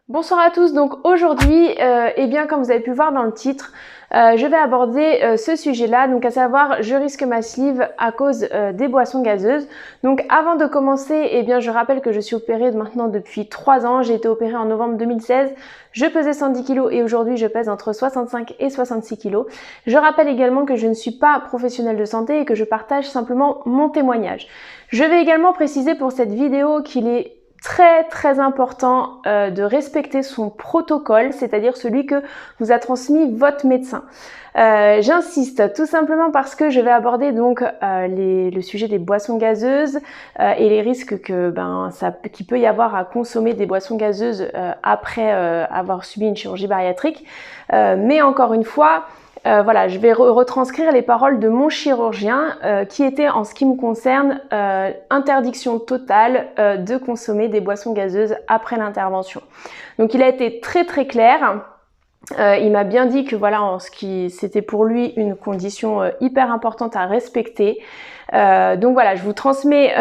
Bonsoir à tous, donc aujourd'hui, eh bien comme vous avez pu voir dans le titre, je vais aborder ce sujet-là, donc à savoir je risque ma sleeve à cause des boissons gazeuses. Donc avant de commencer, eh bien je rappelle que je suis opérée maintenant depuis 3 ans, j'ai été opérée en novembre 2016, je pesais 110 kg et aujourd'hui je pèse entre 65 et 66 kg. Je rappelle également que je ne suis pas professionnelle de santé et que je partage simplement mon témoignage. Je vais également préciser pour cette vidéo qu'il est très important de respecter son protocole, c'est-à-dire celui que vous a transmis votre médecin. J'insiste tout simplement parce que je vais aborder donc le sujet des boissons gazeuses et les risques que qu'il peut y avoir à consommer des boissons gazeuses après avoir subi une chirurgie bariatrique. Mais encore une fois, voilà, je vais retranscrire les paroles de mon chirurgien qui était, en ce qui me concerne, interdiction totale de consommer des boissons gazeuses après l'intervention. Donc il a été très clair. Il m'a bien dit que voilà, c'était pour lui une condition hyper importante à respecter. Donc voilà, je vous transmets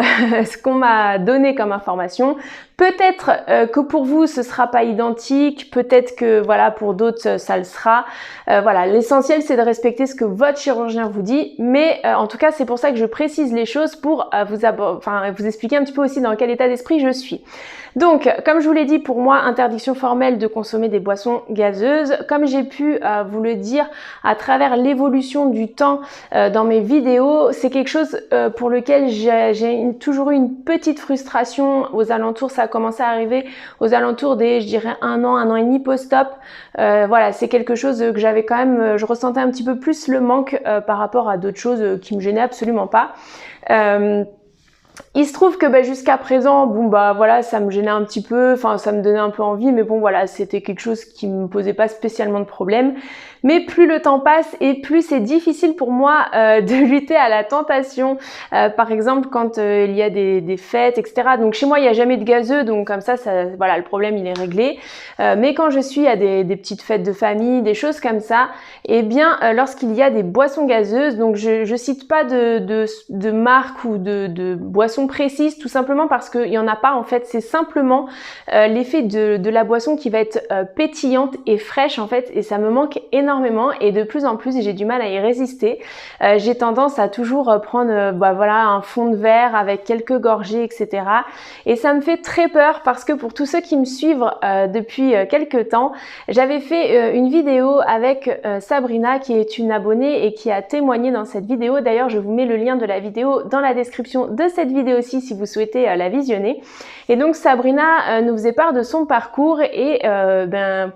ce qu'on m'a donné comme information. Peut-être que pour vous ce sera pas identique, peut-être que voilà pour d'autres ça le sera. Voilà, l'essentiel c'est de respecter ce que votre chirurgien vous dit, mais en tout cas c'est pour ça que je précise les choses pour vous expliquer un petit peu aussi dans quel état d'esprit je suis. Donc, comme je vous l'ai dit, pour moi, interdiction formelle de consommer des boissons gazeuses. Comme j'ai pu vous le dire à travers l'évolution du temps dans mes vidéos, c'est quelque chose pour lequel j'ai toujours eu une petite frustration aux alentours. Ça a commencé à arriver aux alentours des, je dirais, un an et demi post-op. Voilà, c'est quelque chose que j'avais quand même, je ressentais un petit peu plus le manque par rapport à d'autres choses qui me gênaient absolument pas. Il se trouve que jusqu'à présent, voilà, ça me gênait un petit peu, enfin ça me donnait un peu envie, mais bon voilà, c'était quelque chose qui me posait pas spécialement de problème. Mais plus le temps passe et plus c'est difficile pour moi de lutter à la tentation. Par exemple, quand il y a des fêtes, etc. Donc chez moi, il n'y a jamais de gazeux, donc comme ça, voilà, le problème il est réglé. Mais quand je suis à des petites fêtes de famille, des choses comme ça, eh bien, lorsqu'il y a des boissons gazeuses, donc je cite pas de marque ou de boissons précises, tout simplement parce qu'il y en a pas en fait. C'est simplement l'effet de la boisson qui va être pétillante et fraîche en fait, et ça me manque énormément et de plus en plus j'ai du mal à y résister. J'ai tendance à toujours prendre voilà, un fond de verre avec quelques gorgées, etc. Et ça me fait très peur parce que pour tous ceux qui me suivent depuis quelques temps, j'avais fait une vidéo avec Sabrina qui est une abonnée et qui a témoigné dans cette vidéo. D'ailleurs, je vous mets le lien de la vidéo dans la description de cette vidéo-ci si vous souhaitez la visionner. Et donc Sabrina nous faisait part de son parcours et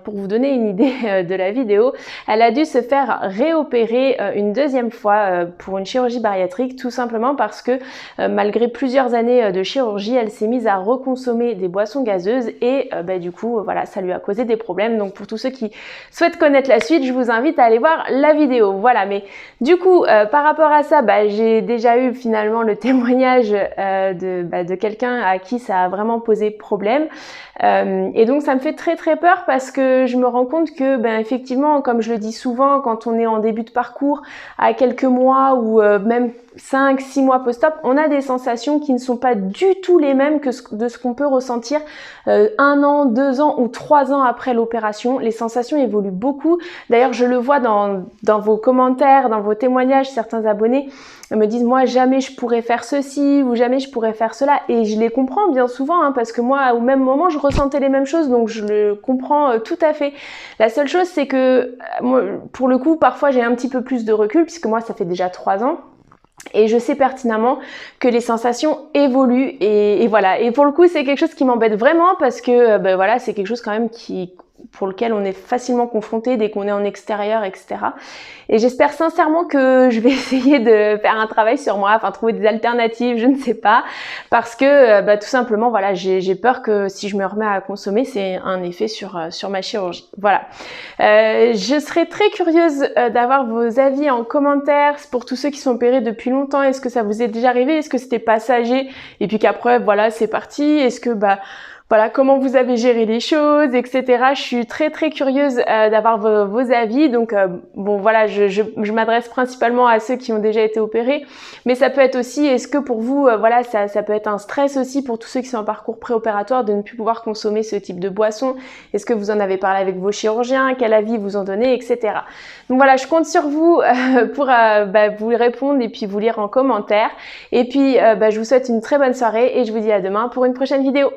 pour vous donner une idée de la vidéo, elle a dû se faire réopérer une deuxième fois pour une chirurgie bariatrique, tout simplement parce que malgré plusieurs années de chirurgie, elle s'est mise à reconsommer des boissons gazeuses et du coup voilà, ça lui a causé des problèmes. Donc pour tous ceux qui souhaitent connaître la suite, je vous invite à aller voir la vidéo. Voilà, mais du coup par rapport à ça, j'ai déjà eu finalement le témoignage de quelqu'un à qui ça a vraiment posé problème. Et donc ça me fait très peur parce que je me rends compte que effectivement, comme je le dis souvent, quand on est en début de parcours, à quelques mois ou même 5-6 mois post-op, on a des sensations qui ne sont pas du tout les mêmes que de ce qu'on peut ressentir 1 an, 2 ans ou 3 ans après l'opération. Les sensations évoluent beaucoup. D'ailleurs, je le vois dans vos commentaires, dans vos témoignages, certains abonnés me disent « moi jamais je pourrais faire ceci » ou « jamais je pourrais faire cela ». Et je les comprends bien souvent parce que moi, au même moment, je ressentais les mêmes choses, donc je le comprends tout à fait. La seule chose, c'est que moi, pour le coup, parfois j'ai un petit peu plus de recul puisque moi, ça fait déjà 3 ans. Et je sais pertinemment que les sensations évoluent et voilà. Et pour le coup, c'est quelque chose qui m'embête vraiment parce que voilà, c'est quelque chose quand même pour lequel on est facilement confronté dès qu'on est en extérieur, etc. Et j'espère sincèrement que je vais essayer de faire un travail sur moi, enfin trouver des alternatives, je ne sais pas, parce que tout simplement, voilà, j'ai peur que si je me remets à consommer, c'est un effet sur ma chirurgie. Voilà. Je serais très curieuse d'avoir vos avis en commentaire pour tous ceux qui sont opérés depuis longtemps. Est-ce que ça vous est déjà arrivé? Est-ce que c'était passager et puis qu'après, voilà, c'est parti? Est-ce que voilà, comment vous avez géré les choses, etc. Je suis très curieuse d'avoir vos avis. Donc bon voilà, je m'adresse principalement à ceux qui ont déjà été opérés, mais ça peut être aussi, est-ce que pour vous, voilà, ça peut être un stress aussi pour tous ceux qui sont en parcours préopératoire de ne plus pouvoir consommer ce type de boisson? Est-ce que vous en avez parlé avec vos chirurgiens? Quel avis vous en donnez, etc. Donc voilà, je compte sur vous pour vous répondre et puis vous lire en commentaire. Et puis je vous souhaite une très bonne soirée et je vous dis à demain pour une prochaine vidéo.